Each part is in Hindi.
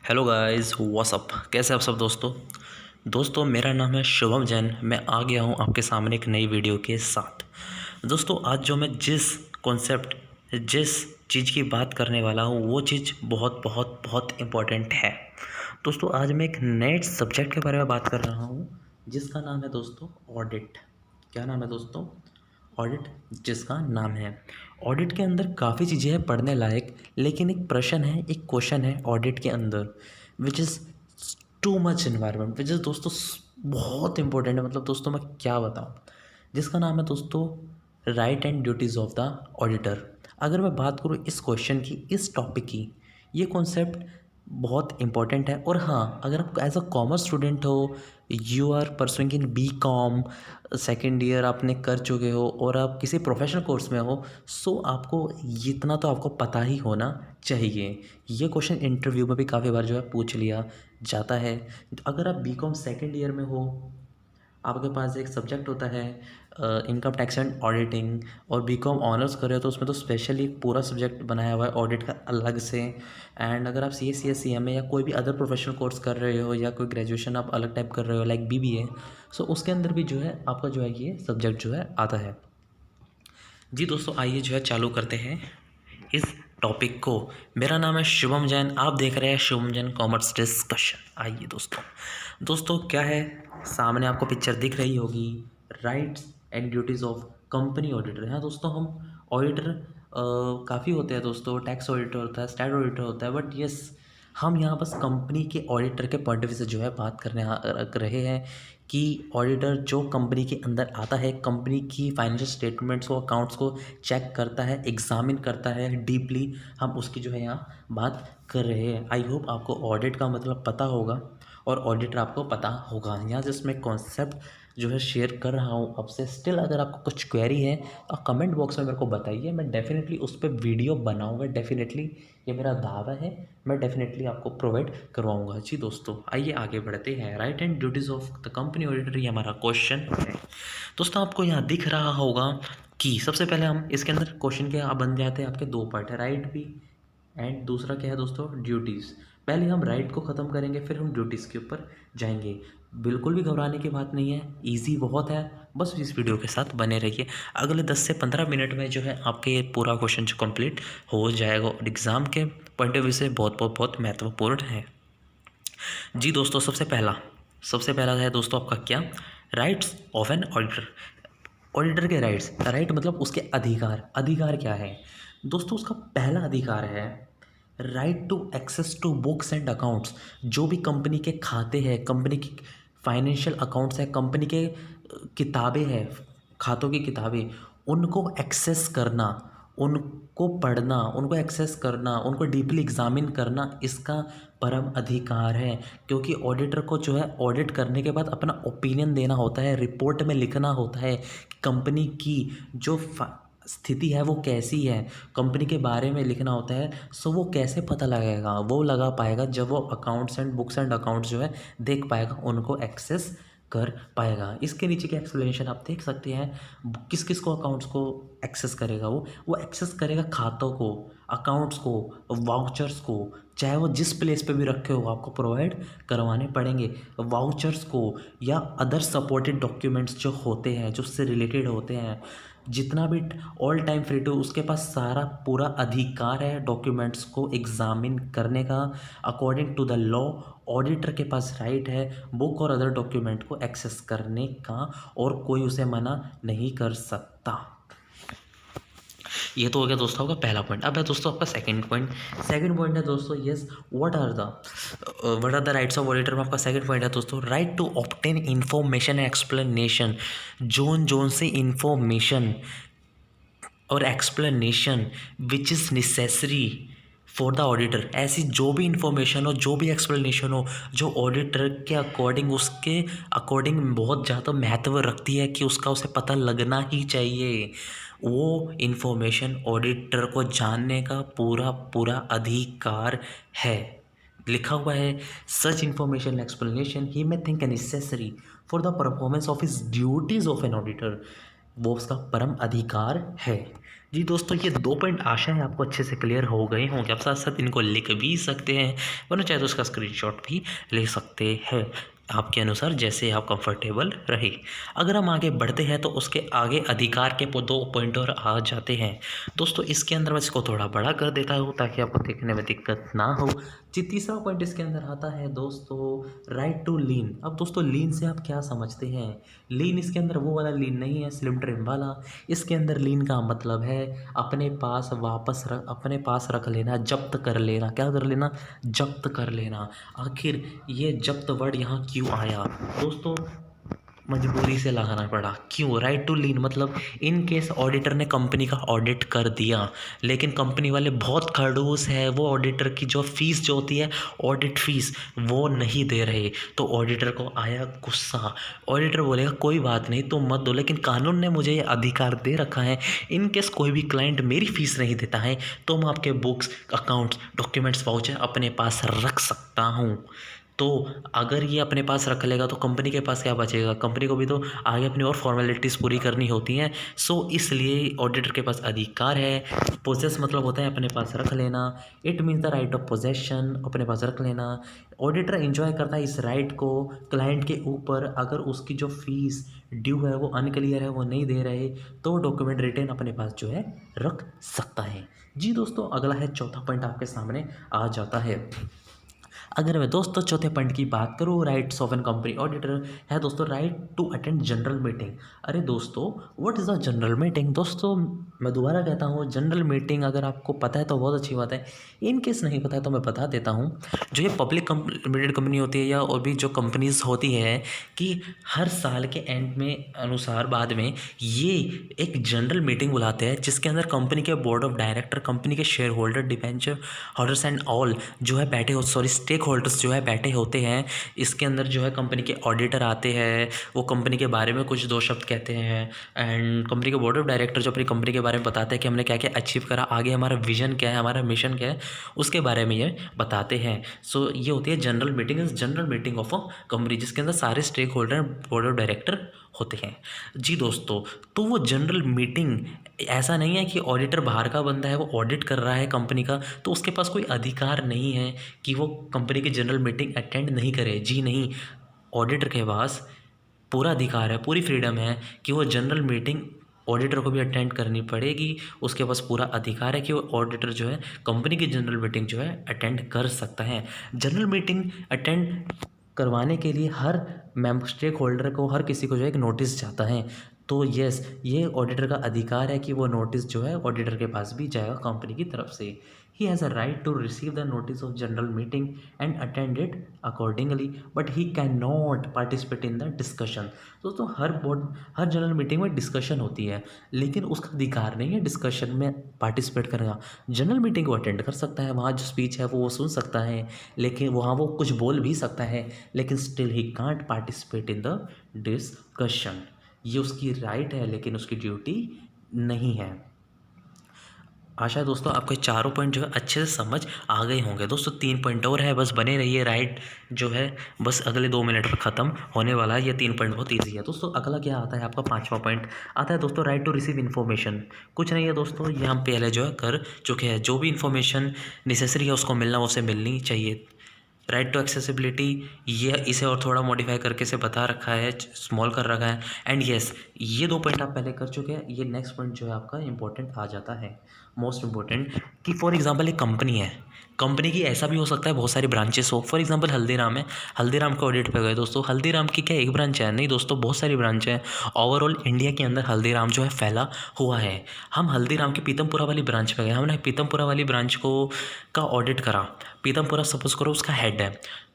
हेलो गाइस व्हाट्सअप, कैसे आप सब दोस्तों मेरा नाम है शुभम जैन। मैं आ गया हूँ आपके सामने एक नई वीडियो के साथ। दोस्तों आज जो मैं जिस चीज़ की बात करने वाला हूँ वो चीज़ बहुत बहुत बहुत इम्पोर्टेंट है। दोस्तों आज मैं एक नए सब्जेक्ट के बारे में बात कर रहा हूँ जिसका नाम है दोस्तों ऑडिट। क्या नाम है दोस्तों? ऑडिट, जिसका नाम है। ऑडिट के अंदर काफ़ी चीज़ें हैं पढ़ने लायक, लेकिन एक प्रश्न है, एक क्वेश्चन है ऑडिट के अंदर which is too much environment, which is दोस्तों बहुत इंपॉर्टेंट है। मतलब दोस्तों मैं क्या बताऊँ, जिसका नाम है दोस्तों right and duties of the auditor. अगर मैं बात करूँ इस क्वेश्चन की, इस टॉपिक की, ये कॉन्सेप्ट बहुत इंपॉर्टेंट है। और हाँ, अगर आप एज अ कॉमर्स स्टूडेंट हो, you are pursuing in B com, second year आपने कर चुके हो और आप किसी प्रोफेशनल कोर्स में हो, सो आपको इतना तो आपको पता ही होना चाहिए। ये क्वेश्चन इंटरव्यू में भी काफ़ी बार जो है पूछ लिया जाता है। अगर आप बी कॉम सेकेंड ईयर में हो, आपके पास एक सब्जेक्ट होता है इनकम टैक्स एंड ऑडिटिंग, और बीकॉम ऑनर्स कर रहे हो तो उसमें तो स्पेशली पूरा सब्जेक्ट बनाया हुआ है ऑडिट का अलग से। एंड अगर आप C S C S C M A या कोई भी अदर प्रोफेशनल कोर्स कर रहे हो या कोई ग्रेजुएशन आप अलग टाइप कर रहे हो लाइक बी बी ए, सो उसके अंदर भी जो है आपका जो है ये सब्जेक्ट जो है आता है। जी दोस्तों आइए जो है चालू करते हैं इस टॉपिक को। मेरा नाम है शुभम जैन, आप देख रहे हैं शुभम जैन कॉमर्स डिस्कशन। आइए दोस्तों क्या है, सामने आपको पिक्चर दिख रही होगी, rights and duties of company auditor. हाँ दोस्तों, हम ऑडिटर काफ़ी होते हैं दोस्तों, टैक्स ऑडिटर होता है, स्टैट ऑडिटर होता है, बट यस हम यहाँ बस कंपनी के ऑडिटर के पॉइंट ऑफ व्यू से जो है बात करने रहे हैं कि ऑडिटर जो कंपनी के अंदर आता है, कंपनी की फाइनेंशियल स्टेटमेंट्स को, अकाउंट्स को चेक करता है, एग्जामिन करता है डीपली, हम उसकी जो है यहाँ बात कर रहे हैं। आई होप आपको ऑडिट का मतलब पता होगा और ऑडिटर आपको पता होगा। यहाँ जस्ट मैं कॉन्सेप्ट जो है शेयर कर रहा हूँ आपसे। स्टिल अगर आपको कुछ क्वेरी है तो कमेंट बॉक्स में मेरे को बताइए, मैं डेफिनेटली उस पर वीडियो बनाऊँगा। डेफिनेटली ये मेरा दावा है, मैं डेफिनेटली आपको प्रोवाइड करवाऊँगा। जी दोस्तों आइए आगे बढ़ते हैं। Right and duties of the company auditor, ये हमारा क्वेश्चन है। दोस्तों आपको यहाँ दिख रहा होगा कि सबसे पहले हम इसके अंदर क्वेश्चन के बन जाते हैं, आपके दो पार्ट है, राइट भी एंड दूसरा क्या है दोस्तों, ड्यूटीज़। पहले हम राइट को ख़त्म करेंगे, फिर हम ड्यूटीज़ के ऊपर जाएंगे। बिल्कुल भी घबराने की बात नहीं है, इजी बहुत है, बस इस वीडियो के साथ बने रहिए। अगले 10 से 15 मिनट में जो है आपके ये पूरा क्वेश्चन जो कंप्लीट हो जाएगा और एग्ज़ाम के पॉइंट ऑफ व्यू से बहुत बहुत बहुत महत्वपूर्ण है। जी दोस्तों सबसे पहला है दोस्तों आपका क्या, rights of an auditor. Auditor के राइट्स, राइट मतलब उसके अधिकार। अधिकार क्या है दोस्तों? उसका पहला अधिकार है right to access to books and accounts. जो भी कंपनी के खाते हैं, कंपनी की फाइनेंशियल अकाउंट्स है, कंपनी के किताबें हैं, खातों की किताबें, उनको एक्सेस करना, उनको पढ़ना, उनको एक्सेस करना, उनको डीपली एग्जामिन करना, इसका परम अधिकार है। क्योंकि ऑडिटर को जो है ऑडिट करने के बाद अपना ओपिनियन देना होता है, रिपोर्ट में लिखना होता है कि कंपनी की जो स्थिति है वो कैसी है, कंपनी के बारे में लिखना होता है। सो वो कैसे पता लगेगा, वो लगा पाएगा जब वो accounts and books and accounts जो है देख पाएगा, उनको एक्सेस कर पाएगा। इसके नीचे की एक्सप्लेनेशन आप देख सकते हैं, किस किस को अकाउंट्स को एक्सेस करेगा। वो एक्सेस करेगा खातों को, अकाउंट्स को, वाउचर्स को, चाहे वो जिस प्लेस पे भी रखे हो आपको प्रोवाइड करवाने पड़ेंगे। वाउचर्स को या अदर सपोर्टेड डॉक्यूमेंट्स जो होते हैं, जो उससे रिलेटेड होते हैं, जितना भी ऑल टाइम फ्री टू, उसके पास सारा पूरा अधिकार है डॉक्यूमेंट्स को एग्जामिन करने का according to the law. Auditor के पास राइट है बुक और अदर डॉक्यूमेंट को एक्सेस करने का, और कोई उसे मना नहीं कर सकता। ये तो हो गया दोस्तों आपका पहला पॉइंट। अब है दोस्तों आपका सेकंड पॉइंट। सेकंड पॉइंट है दोस्तों yes, what are the rights of auditor में आपका सेकंड पॉइंट है दोस्तों, right to obtain information explanation. जोन से इंफॉर्मेशन और explanation which is necessary for the auditor. ऐसी जो भी इंफॉर्मेशन हो, जो भी एक्सप्लेनेशन हो, जो ऑडिटर के अकॉर्डिंग, उसके अकॉर्डिंग बहुत ज़्यादा महत्व रखती है कि उसका उसे पता लगना ही चाहिए, वो इन्फॉर्मेशन ऑडिटर को जानने का पूरा पूरा अधिकार है। लिखा हुआ है, सच information explanation he may think necessary for the performance of his duties of an auditor, वो उसका परम अधिकार है। जी दोस्तों, ये 2 पॉइंट आशा है आपको अच्छे से क्लियर हो गए होंगे। आप साथ-साथ इनको लिख भी सकते हैं, वरना चाहे तो उसका स्क्रीनशॉट भी ले सकते हैं, आपके अनुसार जैसे आप कंफर्टेबल रहे। अगर हम आगे बढ़ते हैं तो उसके आगे अधिकार के 2 पॉइंट और आ जाते हैं। दोस्तों, इसके अंदर मैं इसको थोड़ा बड़ा कर देता हूँ ताकि आपको देखने में दिक्कत ना हो। जी, तीसरा पॉइंट इसके अंदर आता है दोस्तों, राइट टू लीन। अब दोस्तों, लीन से आप क्या समझते हैं? लीन इसके अंदर वो वाला लीन नहीं है स्लिम ट्रिम वाला। इसके अंदर लीन का मतलब है अपने पास रख लेना, जब्त कर लेना। क्या कर लेना? जब्त कर लेना। आखिर ये जब्त वर्ड यहाँ क्यों आया दोस्तों? मजबूरी से लगाना पड़ा। क्यों? राइट टू लीन मतलब इन केस ऑडिटर ने कंपनी का ऑडिट कर दिया, लेकिन कंपनी वाले बहुत खड़ूस है, वो ऑडिटर की जो फीस जो होती है ऑडिट फीस वो नहीं दे रहे, तो ऑडिटर को आया गुस्सा। ऑडिटर बोलेगा कोई बात नहीं तुम मत दो, लेकिन कानून ने मुझे ये अधिकार दे रखा है, इन केस कोई भी क्लाइंट मेरी फीस नहीं देता है तो मैं आपके बुक्स, अकाउंट्स, डॉक्यूमेंट्स, वाउचर अपने पास रख सकता हूँ। तो अगर ये अपने पास रख लेगा तो कंपनी के पास क्या बचेगा? कंपनी को भी तो आगे अपनी और फॉर्मेलिटीज़ पूरी करनी होती हैं। सो इसलिए ऑडिटर के पास अधिकार है। पोजेस मतलब होता है अपने पास रख लेना। It means the right of possession, अपने पास रख लेना। ऑडिटर एंजॉय करता है इस राइट को क्लाइंट के ऊपर। अगर उसकी जो फीस ड्यू है वो अनक्लियर है, वो नहीं दे रहे, तो डॉक्यूमेंट रिटेन अपने पास जो है रख सकता है। जी दोस्तों, अगला है चौथा पॉइंट आपके सामने आ जाता है। अगर मैं दोस्तों चौथे पॉइंट की बात करूँ, rights of an company auditor है दोस्तों, right to attend general meeting. अरे दोस्तों, what is a general meeting? दोस्तों, मैं दोबारा कहता हूँ, जनरल मीटिंग अगर आपको पता है तो बहुत अच्छी बात है, इन केस नहीं पता है तो मैं बता देता हूँ। जो ये पब्लिक लिमिटेड कंपनी होती है या और भी जो कंपनीज होती है, कि हर साल के एंड में अनुसार बाद में ये एक जनरल मीटिंग बुलाते हैं, जिसके अंदर कंपनी के बोर्ड ऑफ डायरेक्टर, कंपनी के share holder, debenture holders and all जो है बैठे हो, सॉरी स्टेक होल्डर्स जो है बैठे होते हैं। इसके अंदर जो है कंपनी के ऑडिटर आते हैं, वो कंपनी के बारे में कुछ 2 शब्द कहते हैं, एंड कंपनी के बोर्ड ऑफ डायरेक्टर जो अपनी कंपनी के बारे में बताते हैं कि हमने क्या क्या अचीव करा, आगे हमारा विजन क्या है, हमारा मिशन क्या है, उसके बारे में ये बताते हैं। सो ये होती है general meeting, is general meeting of a company, जिसके अंदर सारे stakeholder, board of director होते हैं। जी दोस्तों, तो वो जनरल मीटिंग ऐसा नहीं है कि ऑडिटर बाहर का बंदा है, वो ऑडिट कर रहा है कंपनी का, तो उसके पास कोई अधिकार नहीं है कि वो कंपनी की जनरल मीटिंग अटेंड नहीं करे। जी नहीं, ऑडिटर के पास पूरा अधिकार है, पूरी फ्रीडम है कि वो जनरल मीटिंग ऑडिटर को भी अटेंड करनी पड़ेगी। उसके पास पूरा अधिकार है कि वो ऑडिटर जो है कंपनी की जनरल मीटिंग जो है अटेंड कर सकता है। जनरल मीटिंग अटेंड करवाने के लिए हर स्टेक होल्डर को, हर किसी को जो है एक नोटिस जाता है। तो यस, ये ऑडिटर का अधिकार है कि वो नोटिस जो है ऑडिटर के पास भी जाएगा कंपनी की तरफ से। He has a right to receive the notice of general meeting and attend it accordingly, but he can not participate in the discussion. दोस्तों, हर जनरल मीटिंग में डिस्कशन होती है, लेकिन उसका अधिकार नहीं है डिस्कशन में पार्टिसिपेट करेगा। जनरल मीटिंग को अटेंड कर सकता है, वहाँ जो स्पीच है वो सुन सकता है, लेकिन वहाँ वो कुछ बोल भी सकता है, लेकिन still he can't participate in the discussion. ये उसकी राइट है, लेकिन उसकी ड्यूटी नहीं है। आशा है दोस्तों आपको चारों पॉइंट जो है अच्छे से समझ आ गए होंगे। दोस्तों 3 पॉइंट और है, बस बने रहिए। राइट जो है बस अगले 2 मिनट में ख़त्म होने वाला है। ये 3 पॉइंट बहुत ईजी है। दोस्तों अगला क्या आता है आपका 5वां पॉइंट आता है दोस्तों, राइट टू रिसीव इन्फॉर्मेशन। कुछ नहीं है दोस्तों, ये हम पहले जो है कर चुके हैं। जो भी इन्फॉर्मेशन नेसेसरी है उसको मिलना, उसे मिलनी चाहिए। राइट टू एक्सेसिबिलिटी, ये इसे और थोड़ा मॉडिफाई करके इसे बता रखा है, स्मॉल कर रखा है। एंड यस, ये 2 पॉइंट आप पहले कर चुके हैं। ये नेक्स्ट पॉइंट जो है आपका इंपॉर्टेंट आ जाता है, मोस्ट इंपॉर्टेंट, कि फॉर एग्जांपल एक कंपनी है, कंपनी की ऐसा भी हो सकता है बहुत सारी ब्रांचेस हो। फॉर एग्जांपल हल्दीराम है, हल्दीराम के ऑडिट पे गए दोस्तों, हल्दीराम की क्या एक ब्रांच है? नहीं दोस्तों, बहुत सारी ब्रांच है। ओवरऑल इंडिया के अंदर हल्दीराम जो है फैला हुआ है। हम हल्दीराम की पीतमपुरा वाली ब्रांच पे गए, हमने पीतमपुरा वाली ब्रांच को का ऑडिट करा। पीतमपुरा सपोज करो उसका हेड है,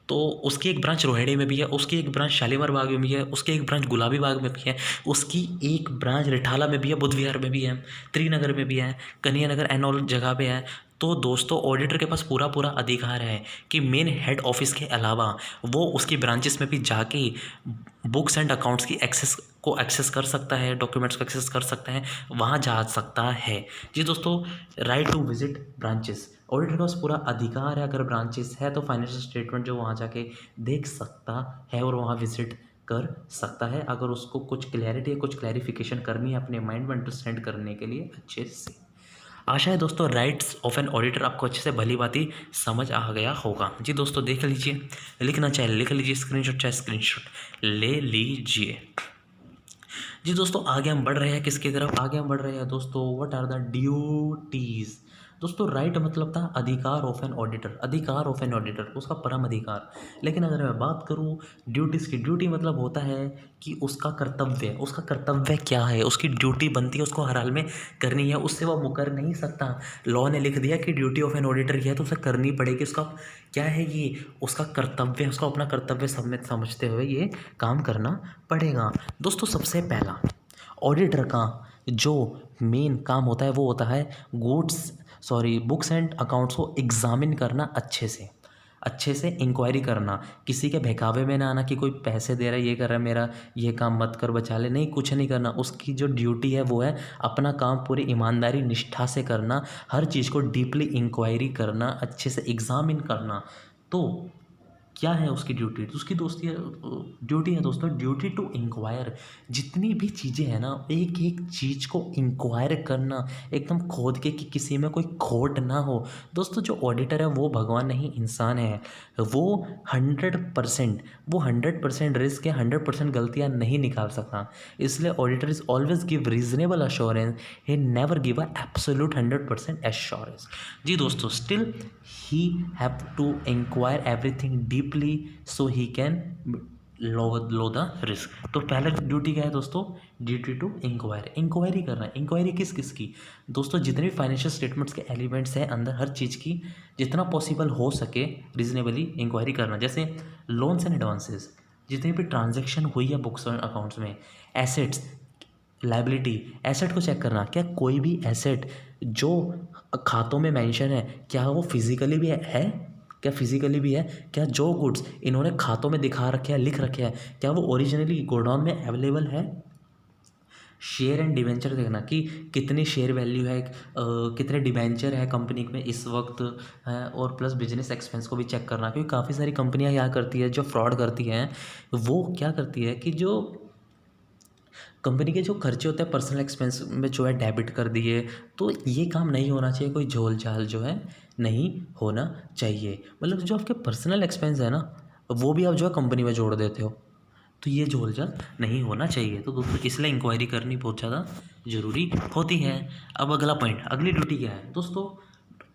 तो उसकी एक ब्रांच रोहिणी में भी है, उसकी एक ब्रांच शालीमार बाग में भी है, उसकी एक ब्रांच गुलाबी बाग में भी है, उसकी एक ब्रांच रिठाला में भी है, बुद्ध विहार में भी है, त्रिनगर में भी है, कन्हैया नगर एंड ऑल जगह पे है। तो दोस्तों ऑडिटर के पास पूरा पूरा अधिकार है कि मेन हेड ऑफिस के अलावा वो उसकी ब्रांचेस में भी जाके बुक्स एंड अकाउंट्स की एक्सेस कर सकता है, डॉक्यूमेंट्स को एक्सेस कर सकता है, वहाँ जा सकता है। जी दोस्तों, right to visit branches, auditor के पास पूरा अधिकार है। अगर ब्रांचेस है तो फाइनेंशियल स्टेटमेंट जो वहाँ जाके देख सकता है और वहाँ विजिट कर सकता है, अगर उसको कुछ क्लैरिटी या कुछ क्लैरिफिकेशन करनी है अपने माइंड में अंडरस्टैंड करने के लिए अच्छे से। आशा है दोस्तों राइट्स ऑफ एन ऑडिटर आपको अच्छे से भली भांति समझ आ गया होगा। जी दोस्तों देख लीजिए, लिखना चाहे लिख लीजिए, स्क्रीनशॉट चाहे स्क्रीनशॉट ले लीजिए। जी दोस्तों आगे हम बढ़ रहे हैं किसकी तरफ, आगे हम बढ़ रहे हैं दोस्तों व्हाट आर द ड्यूटीज। दोस्तों राइट मतलब था अधिकार ऑफ एन ऑडिटर, अधिकार ऑफ एन ऑडिटर उसका परम अधिकार। लेकिन अगर मैं बात करूं ड्यूटीज़ की, ड्यूटी मतलब होता है कि उसका कर्तव्य, उसका कर्तव्य क्या है, उसकी ड्यूटी बनती है, उसको हर हाल में करनी है, उससे वह मुकर नहीं सकता। लॉ ने लिख दिया कि ड्यूटी ऑफ एन ऑडिटर यह है तो उसे करनी पड़ेगी। उसका क्या है, ये उसका कर्तव्य, उसका अपना कर्तव्य समझते हुए ये काम करना पड़ेगा। दोस्तों सबसे पहला ऑडिटर का जो मेन काम होता है वो होता है बुक्स एंड अकाउंट्स को एग्जामिन करना, अच्छे से इंक्वायरी करना, किसी के बहकावे में ना आना कि कोई पैसे दे रहा है ये कर रहा है मेरा ये काम मत कर बचा ले, नहीं कुछ नहीं करना। उसकी जो ड्यूटी है वो है अपना काम पूरी ईमानदारी निष्ठा से करना, हर चीज़ को डीपली इंक्वायरी करना, अच्छे से एग्जामिन करना। तो क्या है उसकी ड्यूटी, तो उसकी दोस्ती ड्यूटी है दोस्तों ड्यूटी टू इंक्वायर। जितनी भी चीज़ें हैं ना एक एक चीज़ को इंक्वायर करना एकदम खोद के कि किसी में कोई खोट ना हो। दोस्तों जो ऑडिटर है वो भगवान नहीं इंसान है, वो 100% रिस्क या 100% गलतियाँ नहीं निकाल सकता। इसलिए auditor is always give reasonable assurance, he never give a absolute 100% assurance. जी दोस्तों still he have to inquire everything deeply so he can low the risk. तो पहला ड्यूटी क्या है दोस्तों, ड्यूटी टू इंक्वायर, इंक्वायरी करना। इंक्वायरी किस किस की दोस्तों, जितने भी फाइनेंशियल स्टेटमेंट्स के एलिमेंट्स हैं अंदर हर चीज़ की जितना पॉसिबल हो सके रीजनेबली इंक्वायरी करना। जैसे लोन्स एंड एडवांसेस, जितनी भी ट्रांजेक्शन हुई है बुक्स और अकाउंट्स में, एसेट्स लाइबिलिटी, एसेट को चेक करना, क्या कोई भी एसेट जो खातों में मेंशन है क्या वो फिजिकली भी है, क्या फिजिकली भी है, क्या जो गुड्स इन्होंने खातों में दिखा रखे हैं लिख रखे हैं क्या वो ओरिजिनली गोडाउन में अवेलेबल है। शेयर एंड डिवेंचर देखना कि कितनी शेयर वैल्यू है, कितने डिवेंचर है कंपनी में इस वक्त है, और प्लस बिजनेस एक्सपेंस को भी चेक करना, क्योंकि काफ़ी सारी कंपनियां क्या करती है जो फ्रॉड करती हैं वो क्या करती है कि जो कंपनी के जो खर्चे होते हैं पर्सनल एक्सपेंस में जो है डेबिट कर दिए। तो ये काम नहीं होना चाहिए, कोई झोल झाल जो है नहीं होना चाहिए। मतलब जो आपके पर्सनल एक्सपेंस है ना वो भी आप जो है कंपनी में जोड़ देते हो, तो ये झोल झाल नहीं होना चाहिए। तो दोस्तों इसलिए इंक्वायरी करनी बहुत ज़्यादा ज़रूरी होती है। अब अगला पॉइंट, अगली ड्यूटी क्या है दोस्तों,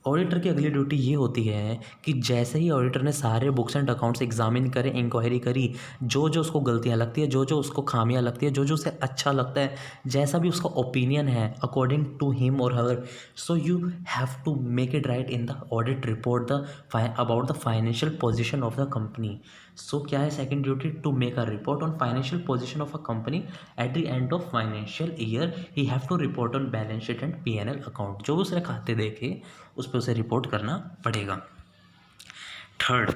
ऑडिटर की अगली ड्यूटी ये होती है कि जैसे ही ऑडिटर ने सारे बुक्स एंड अकाउंट्स एग्जामिन करे, इंक्वायरी करी, जो जो उसको गलतियाँ लगती है, जो जो उसको खामियां लगती है, जो जो उसे अच्छा लगता है, जैसा भी उसका ओपिनियन है अकॉर्डिंग टू हिम और her, so you have to make it right in the audit report the about the financial position of the company. So क्या है second duty, to make a report on financial position of a company at the end of financial year. He have to report on balance sheet and P&L account, जो भी उसने खाते देखे उस पर उसे रिपोर्ट करना पड़ेगा। थर्ड,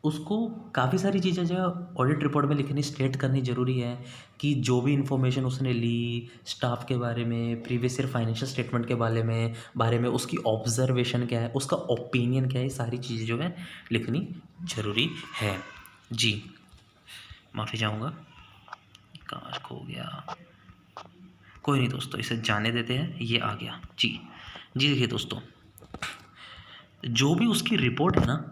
उसको काफ़ी सारी चीज़ें जो है ऑडिट रिपोर्ट में लिखनी स्टेट करनी ज़रूरी है कि जो भी इन्फॉर्मेशन उसने ली स्टाफ के बारे में, प्रीवियस ईयर फाइनेंशियल स्टेटमेंट के बारे में उसकी ऑब्जर्वेशन क्या है, उसका ओपिनियन क्या है, ये सारी चीज़ें जो है लिखनी ज़रूरी है। जी माफ़ी चाहूँगा, कहाँ खो गया, कोई नहीं दोस्तों इसे जाने देते हैं, ये आ गया। जी जी देखिए दोस्तों, जो भी उसकी रिपोर्ट है ना,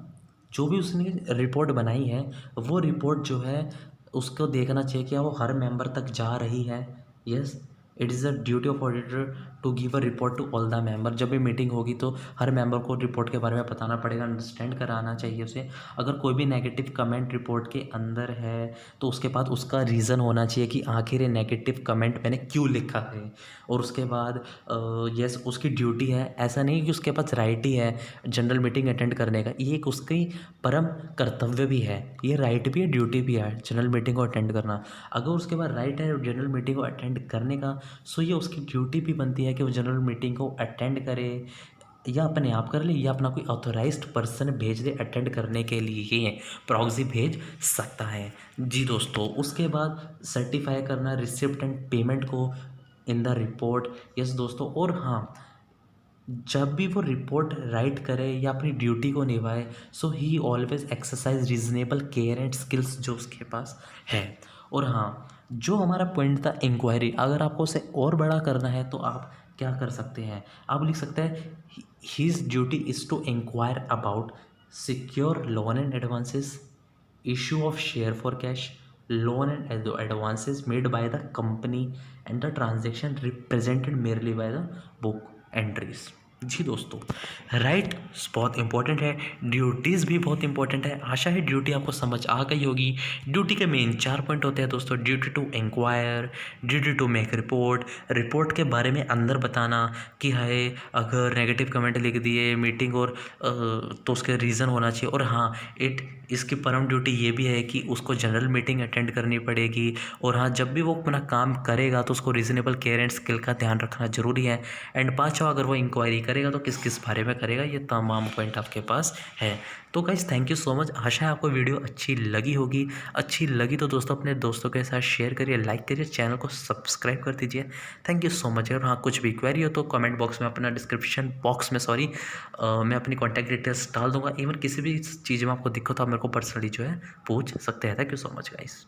जो भी उसने रिपोर्ट बनाई है वो रिपोर्ट जो है उसको देखना चाहिए कि वो हर मेंबर तक जा रही है। Yes, it is the duty of auditor to give a report to all the member. जब भी मीटिंग होगी तो हर मेंबर को रिपोर्ट के बारे में बताना पड़ेगा, अंडरस्टैंड कराना चाहिए उसे। अगर कोई भी नेगेटिव कमेंट रिपोर्ट के अंदर है तो उसके बाद उसका रीज़न होना चाहिए कि आखिर ये नेगेटिव कमेंट मैंने क्यों लिखा है। और उसके बाद यस उसकी ड्यूटी है, ऐसा नहीं कि उसके पास राइट ही है जनरल मीटिंग अटेंड करने का, ये एक उसकी परम कर्तव्य भी है, ये राइट भी है ड्यूटी भी है जनरल मीटिंग को अटेंड करना। अगर उसके बाद राइट है जनरल मीटिंग को अटेंड करने का, सो ये उसकी ड्यूटी भी बनती है कि वो जनरल मीटिंग को अटेंड करे, या अपने आप कर ले या अपना कोई ऑथोराइज्ड पर्सन भेज दे अटेंड करने के लिए, प्रॉक्सी भेज सकता है। जी दोस्तों उसके बाद सर्टिफाई करना रिसिप्ट एंड पेमेंट को इन द रिपोर्ट। यस दोस्तों, और हाँ जब भी वो रिपोर्ट राइट करे या अपनी ड्यूटी को निभाए, so he always exercise reasonable care and skills जो उसके पास है। और हाँ जो हमारा पॉइंट था इंक्वायरी, अगर आपको उसे और बड़ा करना है तो आप क्या कर सकते हैं, आप लिख सकते हैं his duty is to inquire about secure loan and advances, issue of share for cash, loan and advances made by the company and the transaction represented merely by the book entries। जी दोस्तों, राइट बहुत इंपॉर्टेंट है, ड्यूटीज़ भी बहुत इंपॉर्टेंट है। आशा है ड्यूटी आपको समझ आ गई होगी। ड्यूटी के मेन 4 पॉइंट होते हैं दोस्तों, duty to inquire, duty to make report, report के बारे में अंदर बताना कि है अगर नेगेटिव कमेंट लिख दिए मीटिंग और तो उसके रीज़न होना चाहिए। और हाँ, इसकी परम ड्यूटी ये भी है कि उसको जनरल मीटिंग अटेंड करनी पड़ेगी। और हाँ, जब भी वो अपना काम करेगा तो उसको रीजनेबल केयर एंड स्किल का ध्यान रखना जरूरी है। एंड पाँचवा, अगर वो इंक्वायरी करेगा तो किस किस बारे में करेगा, ये तमाम पॉइंट आपके पास है। तो guys thank you so much. आशा है आपको वीडियो अच्छी लगी होगी। अच्छी लगी तो दोस्तों अपने दोस्तों के साथ शेयर करिए, लाइक करिए, चैनल को सब्सक्राइब कर दीजिए। Thank you so much. और हाँ, कुछ भी क्वेरी हो तो कमेंट बॉक्स में, अपना डिस्क्रिप्शन बॉक्स में मैं अपनी कॉन्टैक्ट डिटेल्स डाल दूंगा। इवन किसी भी चीज़ में आपको दिक्कत हो आप मेरे को पर्सनली जो है पूछ सकते हैं। Thank you so much guys.